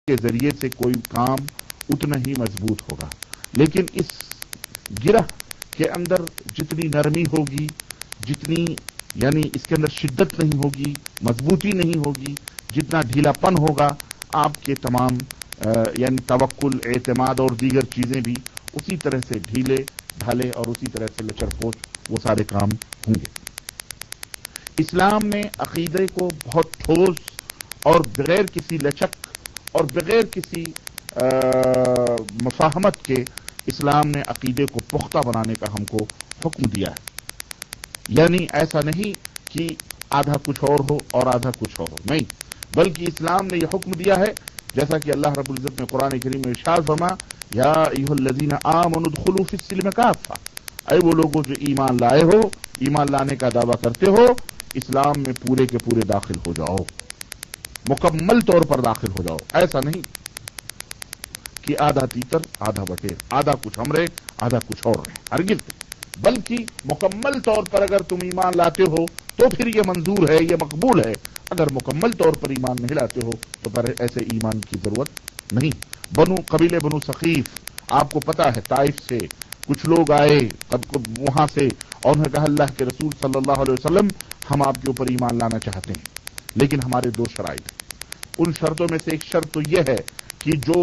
کے ذریعے سے کوئی کام اتنا ہی مضبوط ہوگا، لیکن اس گرہ کے اندر جتنی نرمی ہوگی، جتنی یعنی اس کے اندر شدت نہیں ہوگی، مضبوطی نہیں ہوگی، جتنا ڈھیلا پن ہوگا، آپ کے تمام یعنی توکل، اعتماد اور دیگر چیزیں بھی اسی طرح سے ڈھیلے ڈھالے اور اسی طرح سے لچر پوچ وہ سارے کام ہوں گے۔ اسلام میں عقیدے کو بہت ٹھوس اور بغیر کسی لچک اور بغیر کسی مفاہمت کے اسلام نے عقیدے کو پختہ بنانے کا ہم کو حکم دیا ہے، یعنی ایسا نہیں کہ آدھا کچھ اور ہو اور آدھا کچھ اور ہو، نہیں، بلکہ اسلام نے یہ حکم دیا ہے جیسا کہ اللہ رب العزت نے قرآن کریم میں ارشاد فرمایا، یا ایھا الذین آمنوا ادخلوا فی السلم کافہ، اے وہ لوگوں جو ایمان لائے ہو، ایمان لانے کا دعویٰ کرتے ہو، اسلام میں پورے کے پورے داخل ہو جاؤ، مکمل طور پر داخل ہو جاؤ۔ ایسا نہیں کہ آدھا تیتر آدھا بٹیر، آدھا کچھ ہم رہے آدھا کچھ اور رہے، ہرگز نہیں، بلکہ مکمل طور پر اگر تم ایمان لاتے ہو تو پھر یہ منظور ہے، یہ مقبول ہے، اگر مکمل طور پر ایمان نہیں لاتے ہو تو پھر ایسے ایمان کی ضرورت نہیں۔ قبیلے بنو ثقیف، آپ کو پتا ہے طائف سے کچھ لوگ آئے وہاں سے اور انہوں نے کہا اللہ کے رسول صلی اللہ علیہ وسلم ہم آپ کے اوپر ایمان لانا چاہتے ہیں، لیکن ہمارے دو شرائط ہیں۔ ان شرطوں میں سے ایک شرط تو یہ ہے کہ جو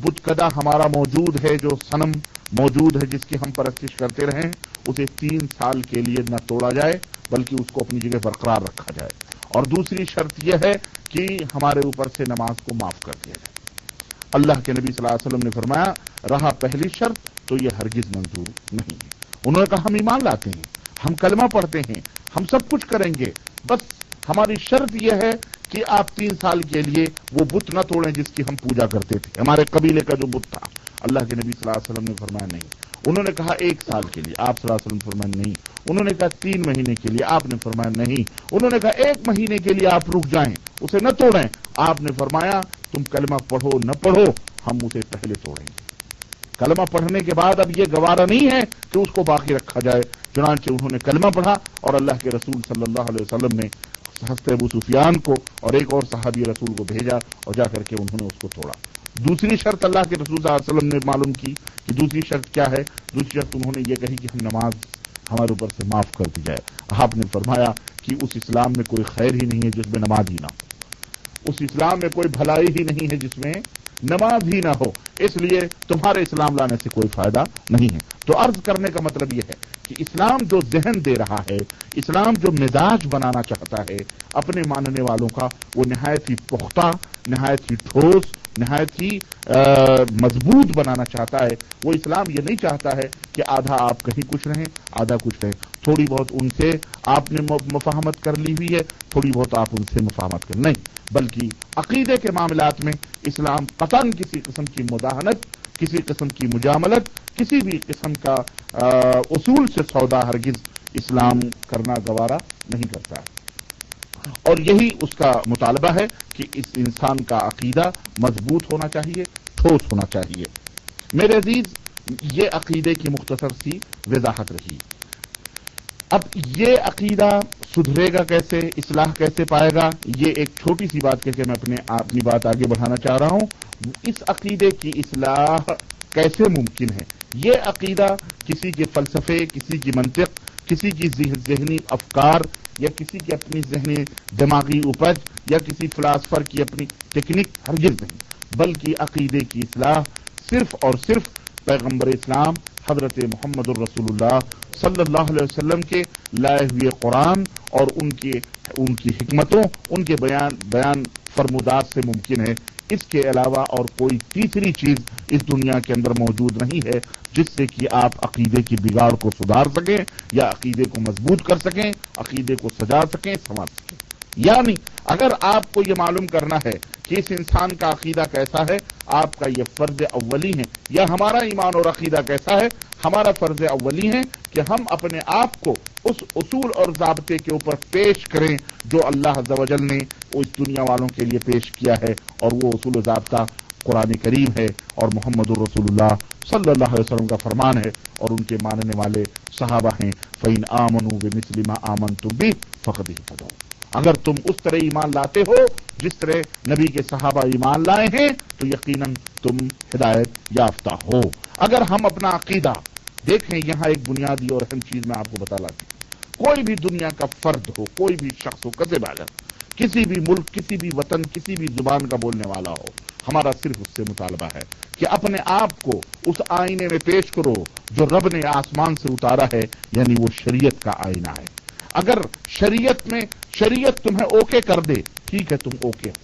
بت کدا ہمارا موجود ہے، جو صنم موجود ہے جس کی ہم پرستش کرتے رہیں، اسے 3 سال کے لیے نہ توڑا جائے بلکہ اس کو اپنی جگہ برقرار رکھا جائے، اور دوسری شرط یہ ہے کہ ہمارے اوپر سے نماز کو معاف کر دیا جائے۔ اللہ کے نبی صلی اللہ علیہ وسلم نے فرمایا رہا پہلی شرط تو یہ ہرگز منظور نہیں ہے۔ انہوں نے کہا ہم ایمان لاتے ہیں، ہم کلمہ پڑھتے ہیں، ہم سب کچھ کریں گے، بس ہماری شرط یہ ہے کہ آپ 3 سال کے لیے وہ بت نہ توڑیں جس کی ہم پوجا کرتے تھے، ہمارے قبیلے کا جو بت تھا۔ اللہ کے نبی صلی اللہ علیہ وسلم نے فرمایا نہیں۔ انہوں نے کہا 1 سال کے لیے، آپ صلی اللہ علیہ وسلم نے فرمایا نہیں۔ انہوں نے کہا 3 مہینے کے لیے، آپ نے فرمایا نہیں۔ انہوں نے کہا 1 مہینے کے لیے آپ رک جائیں، اسے نہ توڑیں، آپ نے فرمایا تم کلمہ پڑھو نہ پڑھو ہم اسے پہلے توڑیں گے۔ کلمہ پڑھنے کے بعد اب یہ گوارا نہیں ہے کہ اس کو باقی رکھا جائے، چنانچہ انہوں نے کلمہ پڑھا اور اللہ کے رسول صلی اللہ علیہ وسلم نے حضرت ابو سفیان کو اور ایک اور صحابی رسول کو بھیجا اور جا کر کے انہوں نے اس کو توڑا۔ دوسری شرط اللہ کے رسول صلی اللہ علیہ وسلم نے معلوم کی کہ دوسری شرط کیا ہے، دوسری شرط انہوں نے یہ کہی کہ ہم نماز ہمارے اوپر سے معاف کر دی جائے۔ آپ نے فرمایا کہ اس اسلام میں کوئی خیر ہی نہیں ہے جس میں نماز ہی نہ ہو، اس اسلام میں کوئی بھلائی ہی نہیں ہے جس میں نماز ہی نہ ہو، اس لیے تمہارے اسلام لانے سے کوئی فائدہ نہیں ہے۔ تو عرض کرنے کا مطلب یہ ہے کہ اسلام جو ذہن دے رہا ہے، اسلام جو مزاج بنانا چاہتا ہے اپنے ماننے والوں کا، وہ نہایت ہی پختہ، نہایت ہی ٹھوس، نہایت ہی مضبوط بنانا چاہتا ہے۔ وہ اسلام یہ نہیں چاہتا ہے کہ آدھا آپ کہیں کچھ رہیں آدھا کچھ رہیں، تھوڑی بہت ان سے آپ نے مفاہمت کر لی ہوئی ہے، تھوڑی بہت آپ ان سے مفاہمت کر، نہیں، بلکہ عقیدے کے معاملات میں اسلام قطعاً کسی قسم کی مداہنت، کسی قسم کی مجاملت، کسی بھی قسم کا اصول سے سودا ہرگز اسلام کرنا گوارا نہیں کرتا ہے، اور یہی اس کا مطالبہ ہے کہ اس انسان کا عقیدہ مضبوط ہونا چاہیے، ٹھوس ہونا چاہیے۔ میرے عزیز، یہ عقیدے کی مختصر سی وضاحت رہی۔ اب یہ عقیدہ سدھرے گا کیسے، اصلاح کیسے پائے گا، یہ ایک چھوٹی سی بات کہہ کے میں اپنی بات آگے بڑھانا چاہ رہا ہوں۔ اس عقیدے کی اصلاح کیسے ممکن ہے؟ یہ عقیدہ کسی کے فلسفے، کسی کی منطق، کسی کی ذہنی افکار یا کسی کی اپنی ذہنی دماغی اپج یا کسی فلاسفر کی اپنی ٹیکنک ہرگز نہیں، بلکہ عقیدے کی اصلاح صرف اور صرف پیغمبر اسلام حضرت محمد الرسول اللہ صلی اللہ علیہ وسلم کے لائے ہوئے قرآن اور ان کی حکمتوں، ان کے بیان فرمودات سے ممکن ہے۔ اس کے علاوہ اور کوئی تیسری چیز اس دنیا کے اندر موجود نہیں ہے جس سے کہ آپ عقیدے کی بگاڑ کو سدھار سکیں یا عقیدے کو مضبوط کر سکیں، عقیدے کو سجا سکیں، سنوار سکیں۔ یعنی اگر آپ کو یہ معلوم کرنا ہے کہ اس انسان کا عقیدہ کیسا ہے، آپ کا یہ فرض اولی ہے، یا ہمارا ایمان اور عقیدہ کیسا ہے، ہمارا فرض اولی ہے کہ ہم اپنے آپ کو اس اصول اور ضابطے کے اوپر پیش کریں جو اللہ عز و جل نے اس دنیا والوں کے لیے پیش کیا ہے، اور وہ اصول و ضابطہ قرآن کریم ہے اور محمد الرسول اللہ صلی اللہ علیہ وسلم کا فرمان ہے اور ان کے ماننے والے صحابہ ہیں۔ فَإِنْ آمَنُوا بِمِثْلِ مَا آمَنْتُمْ بِهِ فَقَدِ اهْتَدَوْا، اگر تم اس طرح ایمان لاتے ہو जिस तरह नबी के सहाबा ईमान लाए हैं तो यकीनन तुम हिदायत याफ्ता हो। अगर हम अपना अकीदा देखें, यहां एक बुनियादी और अहम चीज मैं आपको बता लाती हूं। कोई भी दुनिया का फर्द हो, कोई भी शख्स हो, कसे बालग, किसी भी मुल्क, किसी भी वतन, किसी भी जुबान का बोलने वाला हो, हमारा सिर्फ उससे मुतालबा है कि अपने आप को उस आईने में पेश करो जो रब ने आसमान से उतारा है, यानी वो शरीयत का आईना है। अगर शरीयत तुम्हें ओके कर दे, ठीक है, तुम ओके हो,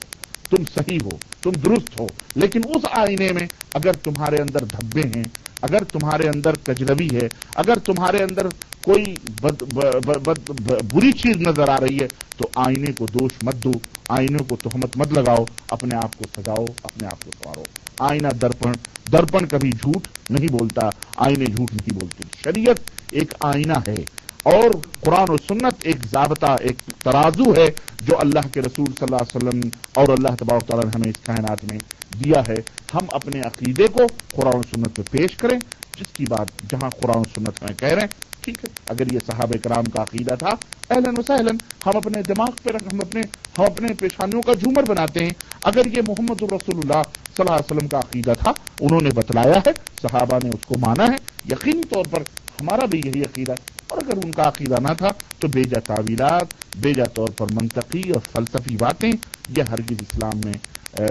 तुम सही हो, तुम दुरुस्त हो, लेकिन उस आईने में अगर तुम्हारे अंदर धब्बे हैं, अगर तुम्हारे अंदर कजरवी है, अगर तुम्हारे अंदर कोई बुरी चीज नजर आ रही है, तो आईने को दोष मत दो, आईने को तोहमत मत लगाओ, अपने आप को सजाओ, अपने आप को संवारो। आईना दर्पण कभी झूठ नहीं बोलता, आईने झूठ नहीं बोलते। शरीयत एक आईना है और कुरान और सुन्नत एक ज़ाबता, एक तराजू है जो अल्लाह के रसूल सल्लल्लाहु अलैहि वसल्लम और अल्लाह तबारक तआला ने हमें इस कायनात में दिया है। हम अपने अकीदे को कुरान और सुन्नत में पेश करें, जिसकी बात जहां कुरान और सुन्नत हमें कह रहे हैं, ठीक है। अगर ये सहाबा कराम का अकीदा था, अहलन व सहलन, हम अपने दिमाग पे हम अपने पेशानियों का झूमर बनाते हैं। अगर ये मोहम्मद रसूलुल्लाह सल्लल्लाहु अलैहि वसल्लम का अकीदा था, उन्होंने बतलाया है, सहाबा ने उसको माना है, यकीनी तौर पर हमारा भी यही अकीदा है। और अगर उनका अकीदा ना था तो बेजा तावीलात, बेजा तौर पर मंतकी और फलसफी बातें यह हरगिज इस्लाम में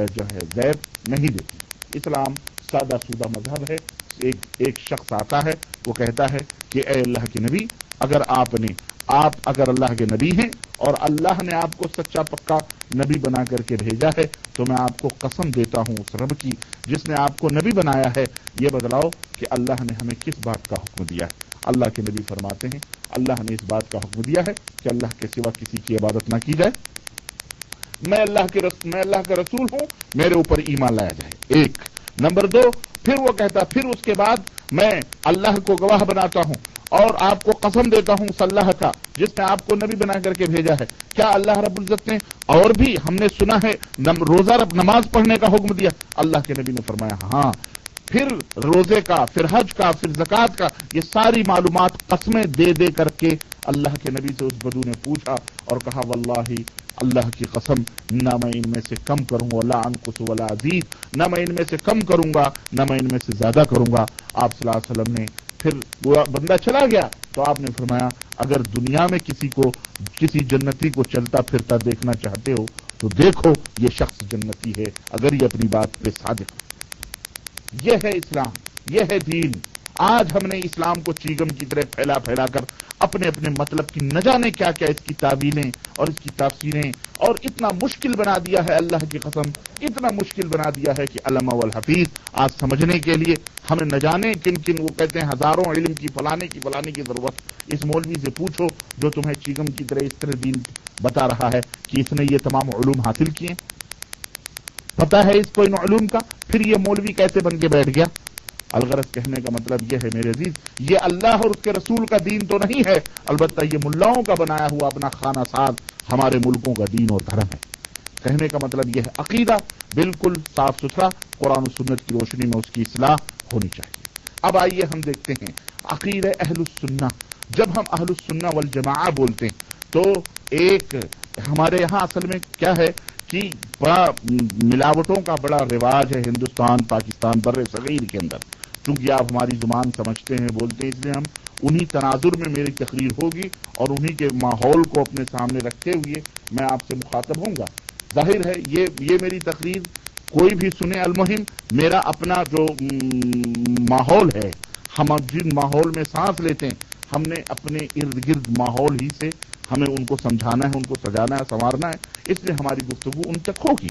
जो है ज़ैब नहीं देती। इस्लाम सादा सूदा मजहब है। एक शख्स आता है, वो कहता है कि ए अल्लाह के नबी, आप अगर अल्लाह के नबी हैं और अल्लाह ने आपको सच्चा पक्का नबी बना करके भेजा है, तो मैं आपको कसम देता हूं उस रब की जिसने आपको नबी बनाया है, ये बतलाओ कि अल्लाह ने हमें किस बात का हुक्म दिया है। अल्लाह के नबी फरमाते हैं, अल्लाह ने इस बात का हुक्म दिया है कि अल्लाह के सिवा किसी की इबादत ना की जाए, मैं अल्लाह का रसूल हूं, मेरे ऊपर ईमान लाया जाए। एक नंबर 2, फिर उसके बाद मैं अल्लाह को गवाह बनाता हूं और आपको कसम देता हूं अल्लाह का जिसने आपको नबी बना करके भेजा है। क्या अल्लाह रब्बुल इज्जत ने और भी हमने सुना है रोजा नमाज पढ़ने का हुक्म दिया? अल्लाह के नबी ने फरमाया हाँ। फिर रोजे का, फिर हज का, फिर ज़कात का, ये सारी मालूमात कस्में दे दे करके अल्लाह के नबी से उस बदू ने पूछा और कहा वल्लाही, अल्लाह की कसम, ना मैं इनमें से कम करूंगा, ला अनकुस वला अज़ीद, ना मैं इनमें से कम करूंगा, ना मैं इनमें से ज्यादा करूंगा। आप सल्लल्लाहु अलैहि वसल्लम ने फिर वो बंदा चला गया तो आपने फरमाया अगर दुनिया में किसी जन्नती को चलता फिरता देखना चाहते हो तो देखो ये शख्स जन्नती है, अगर ये अपनी बात पे सादिक। यह है इस्लाम, यह है दीन। आज हमने इस्लाम को चीगम की तरह फैला फैला कर अपने अपने मतलब की न जाने क्या क्या इसकी तावीलें और इसकी तफसीरें और इतना मुश्किल बना दिया है, अल्लाह की कसम इतना मुश्किल बना दिया है कि अल्लामा वल हफीज आज समझने के लिए हमें न जाने किन किन, वो कहते हैं हजारों इल्म की फलाने की जरूरत। इस मौलवी से पूछो जो तुम्हें चीगम की तरह इस तरह दीन बता रहा है कि इसने ये तमाम उलूम हासिल किए, पता है इसको इन उलूम का, फिर ये मौलवी कैसे बन के बैठ गया। अलगरज कहने का मतलब यह है मेरे अजीज, ये अल्लाह और उसके रसूल का दीन तो नहीं है, अलबत्ता ये मुल्लाओं का बनाया हुआ अपना खाना साज हमारे मुल्कों का दीन और धर्म है। कहने का मतलब यह है अकीदा बिल्कुल साफ सुथरा कुरान और सुन्नत की रोशनी में उसकी इस्लाह होनी चाहिए। अब आइए हम देखते हैं अकीदा अहलुस सुन्ना। जब हम अहलुस सुन्ना वल जमाआ बोलते हैं तो एक हमारे यहां असल में क्या है कि बड़ा मिलावटों का बड़ा रिवाज है हिंदुस्तान, पाकिस्तान, बर्रे सगीर के अंदर। चूंकि आप हमारी जुबान समझते हैं, बोलते हैं, इसलिए हम उन्हीं तनाजुर में मेरी तकरीर होगी और उन्हीं के माहौल को अपने सामने रखते हुए मैं आपसे मुखातब होऊंगा। जाहिर है ये मेरी तकरीर कोई भी सुने, अलमुहिम मेरा अपना जो माहौल है, हम जिन माहौल में सांस लेते हैं, हमने अपने इर्द गिर्द माहौल ही से हमें उनको समझाना है, उनको सजाना है, संवारना है, इसलिए हमारी गुफ्तगू उन तक होगी।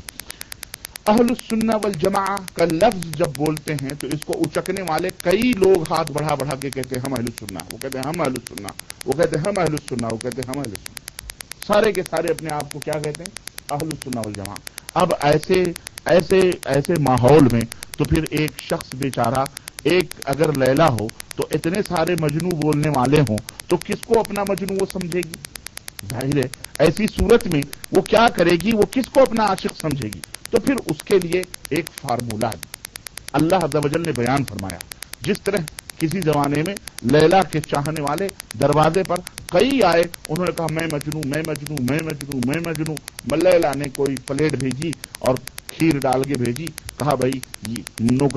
अहलुस सुन्ना वल जमाआ का लफ्ज जब बोलते हैं तो इसको उचकने वाले कई लोग हाथ बढ़ा बढ़ा के कहते हैं हम अहलुस सुन्ना, वो कहते हैं हम अहलुस सुन्ना, वो कहते हैं हम अहलुस सुन्ना, वो कहते हैं हम अहलुस सुन्ना। सारे के सारे अपने आप को क्या कहते हैं? अहलुस सुन्ना वल जमाआ। अब ऐसे माहौल में तो फिर एक शख्स बेचारा, एक अगर लैला हो तो इतने सारे मजनू बोलने वाले हों तो किसको अपना मजनू वो समझेगी? जाहिर है ऐसी सूरत में वो क्या करेगी, वो किसको अपना आशिक समझेगी? तो फिर उसके लिए एक फार्मूला अल्लाह अज़्ज़ व जल ने बयान फरमाया। जिस तरह کسی زمانے میں لیلا کے چاہنے والے دروازے پر کئی آئے، انہوں نے کہا میں مجنوں میں مجنوں میں مجنوں میں مجنوں۔ لیلا نے کوئی پلیٹ بھیجی اور کھیر ڈال کے بھیجی، کہا بھائی نوکر